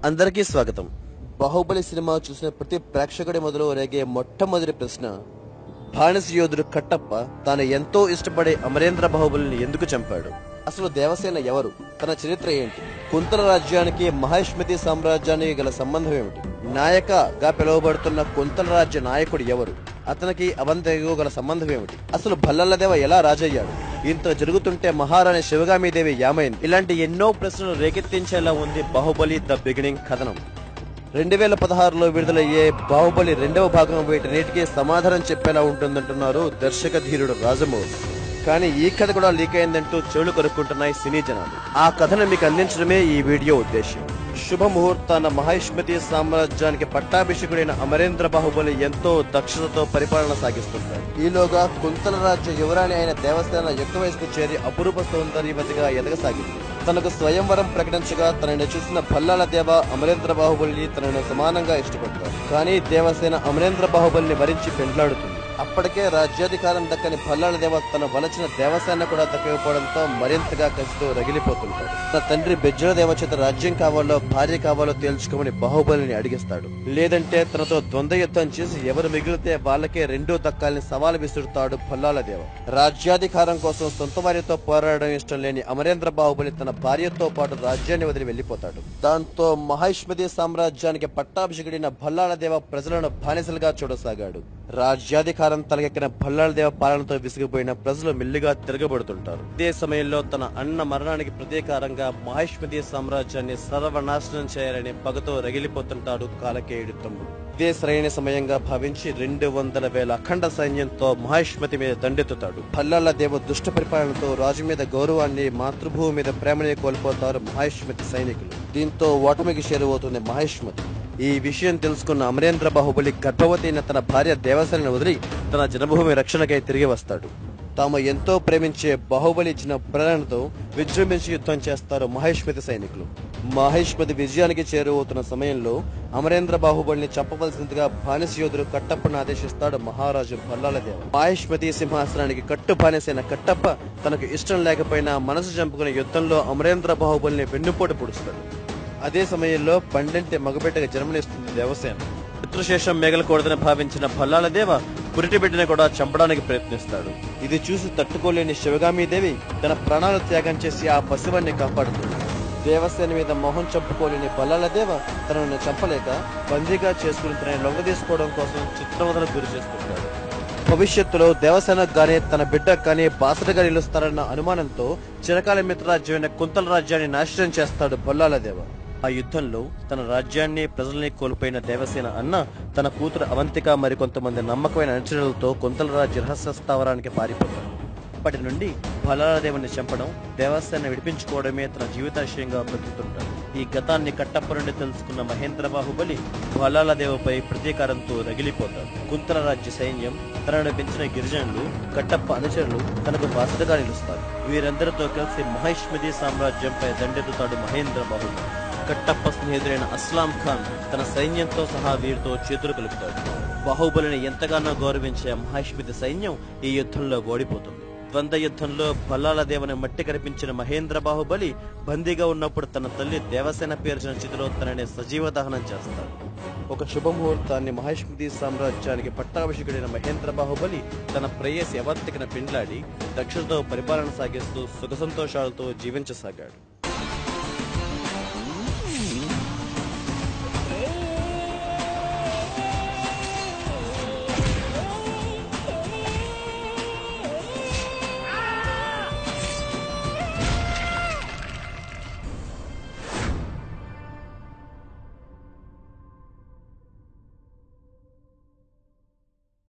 అందరికీ స్వాగతం. బాహుబలి సినిమా చూసిన ప్రతి ప్రేక్షకుడి మొదలు రేగే మొట్టమొదటి ప్రశ్న, బానిస యోధుడు కట్టప్ప తాను ఎంతో ఇష్టపడే అమరేంద్ర బాహుబలిని ఎందుకు చంపాడు? అసలు దేవసేన ఎవరు? తన చరిత్ర ఏంటి? కుంతల రాజ్యానికి మహిష్మతి సామ్రాజ్యానికి గల సంబంధం ఏమిటి? నాయకగా పిలువబడుతున్న కుంతల రాజ్య నాయకుడు ఎవరు? అతనికి అవంతికు గల సంబంధం ఏమిటి? అసలు భల్లలదేవ ఎలా రాజయ్యాడు? ఇంత జరుగుతుంటే మహారాణి శివగామీదేవి ఏమైంది? ఇలాంటి ఎన్నో ప్రశ్నలు రేకెత్తించేలా ఉంది బాహుబలి ద బిగినింగ్ కథనం. 2016లో విడుదలయ్యే బాహుబలి 2వ భాగం వీటన్నిటికీ సమాధానం చెప్పేలా ఉంటుందంటున్నారు దర్శక ధీరుడు రాజమౌళి. కానీ ఈ కథ కూడా లీక్ అయిందంటూ చెవులు కొరుక్కుంటున్నాయి సినీ జనాలు. ఆ కథను మీకు అందించడమే ఈ వీడియో ఉద్దేశ్యం. శుభముహూర్తాన మహిష్మతి సామ్రాజ్యానికి పట్టాభిషేకుడైన అమరేంద్ర బాహుబలి ఎంతో దక్షతతో పరిపాలన సాగిస్తుంటాడు. ఈలోగా కుంతల రాజ్య యువరాణి అయిన దేవసేన యుక్త వయసుకు చేరి అపురూప సౌందర్యవతిగా ఎదగసాగింది. తనకు స్వయంవరం ప్రకటించగా తనని చూసిన భల్లాల దేవ అమరేంద్ర బాహుబలిని తనను సమానంగా ఇష్టపడతారు. కానీ దేవసేన అమరేంద్ర బాహుబలిని వరించి పెండ్లాడుతుంది. అప్పటికే రాజ్యాధికారం దక్కని భల్లాల దేవ తన వలచిన దేవసేన కూడా దక్కకపోవడంతో మరింతగా కసితో రగిలిపోతుంటాడు. తన తండ్రి బెజ్జల దేవ చేత రాజ్యం కావాలో భార్య కావాలో తేల్చుకోమని బాహుబలిని అడిగిస్తాడు. లేదంటే తనతో ద్వంద్వ యుద్ధం చేసి ఎవరు మిగిలితే వాళ్ళకే రెండో దక్కాలని సవాలు విసురుతాడు భల్లాల దేవ. రాజ్యాధికారం కోసం సొంత వారితో పోరాడడం ఇష్టం లేని అమరేంద్ర బాహుబలి తన భార్యతో పాటు రాజ్యాన్ని వదిలి వెళ్లిపోతాడు. దాంతో మహిష్మతి సామ్రాజ్యానికి పట్టాభిషేకుడైన భల్లాల దేవ ప్రజలను బానిసలుగా చూడసాగాడు. రాజ్యాధికారం తలకెక్కిన భల్లాల దేవ పాలనతో విసిగిపోయిన ప్రజలు మెల్లిగా తిరగబడుతుంటారు. ఇదే సమయంలో తన అన్న మరణానికి ప్రతీకారంగా మహిష్మతి సామ్రాజ్యాన్ని సర్వనాశనం చేయాలని పగతో రగిలిపోతుంటాడు కాలకేయుడి తమ్ముడు. ఇదే సరైన సమయంగా భావించి 200,000 అఖండ సైన్యంతో మహిష్మతి మీద దండెత్తుతాడు. భల్లాల దేవ దుష్ట పరిపాలనతో రాజు మీద గౌరవాన్ని, మాతృభూమి మీద ప్రేమని కోల్పోతారు మహిష్మతి సైనికులు. దీంతో ఓటమికి చేరువవుతుంది మహిష్మతి. ఈ విషయం తెలుసుకున్న అమరేంద్ర బాహుబలి గర్భవతి అయిన తన భార్య దేవసేనను వదిలి తన జన్మభూమి రక్షణకై తిరిగి వస్తాడు. తాము ఎంతో ప్రేమించే బాహుబలి ఇచ్చిన ప్రేరణతో విజృంభించి యుద్ధం చేస్తారు మహిష్మతి సైనికులు. మహిష్మతి విజయానికి చేరువవుతున్న సమయంలో అమరేంద్ర బాహుబలిని చంపవలసిందిగా బానిస యోధుడు కట్టప్పను ఆదేశిస్తాడు మహారాజు భల్లాల దేవ. మహిష్మతి సింహాసనానికి కట్టు బానిసైన కట్టప్ప తనకు ఇష్టం లేకపోయినా మనసు చంపుకునే యుద్ధంలో అమరేంద్ర బాహుబలిని వెన్నుపోటు పొడుస్తాడు. అదే సమయంలో పండంటి మగబిడ్డగా జన్మనిస్తుంది దేవసేన. పితృశేషం మిగలకూడదని భావించిన భల్లాల దేవ పురిటి బిడ్డని కూడా చంపడానికి ప్రయత్నిస్తాడు. ఇది చూసి తట్టుకోలేని శివగామీదేవి తన ప్రాణాలు త్యాగం చేసి ఆ పసివాన్ని కాపాడుతుంది. దేవసేన మీద మొహం చంపుకోలేని భల్లాల దేవ తనను చంపలేక బందీగా చేసుకుని తనని లొంగదీసుకోవడం కోసం చిత్రవదలకు గురి చేస్తుంటాడు. భవిష్యత్తులో దేవసేనకు గానీ తన బిడ్డకు కానీ బాసటగా నిలుస్తారన్న అనుమానంతో చిరకాల మిత్రరాజ్యమైన కుంతల రాజ్యాన్ని నాశనం చేస్తాడు భల్లాల దేవ. ఆ యుద్ధంలో తన రాజ్యాన్ని ప్రజల్ని కోల్పోయిన దేవసేన అన్న తన కూతురు అవంతిక మరికొంతమంది నమ్మకమైన అనుచరులతో కుంతల రాజ్య రహస్య స్థావరానికి పారిపోతాడు. అప్పటి నుండి భల్లాల దేవుని చంపడం, దేవసేన విడిపించుకోవడమే తన జీవితాశయంగా బ్రతుకుతుంటాడు. ఈ గతాన్ని కట్టప్ప నుండి తెలుసుకున్న మహేంద్ర బాహుబలి భల్లాల దేవుపై ప్రతీకారంతో రగిలిపోతాడు. కుంతల రాజ్య సైన్యం, తనను పెంచిన గిరిజనులు, కట్టప్ప అనుచరులు తనకు బాసటగా నిలుస్తారు. వీరందరితో కలిసి మహిష్మతి సామ్రాజ్యంపై దండెత్తుతాడు మహేంద్ర బాహుబలి. కట్టప్ప స్నేహితుడైన అస్లాం ఖాన్ తన సైన్యంతో సహా వీరితో చేతులు కలుపుతాడు. బాహుబలిని ఎంతగానో గౌరవించే మహిష్మతి సైన్యం ఈ యుద్ధంలో ఓడిపోతుంది. ద్వంద్వ యుద్ధంలో భల్లాల దేవుని మట్టి కనిపించిన మహేంద్ర బాహుబలి బందీగా ఉన్నప్పుడు తన తల్లి దేవసేన పేర్చిన చితిలో తనని సజీవ దహనం చేస్తాడు. ఒక శుభముహూర్తాన్ని మహిష్మతి సామ్రాజ్యానికి పట్టాభిషేకుడైన మహేంద్ర బాహుబలి తన ప్రేయసి అవంతికను పెండ్లాడి దక్షతతో పరిపాలన సాగిస్తూ సుఖ సంతోషాలతో జీవించసాగాడు.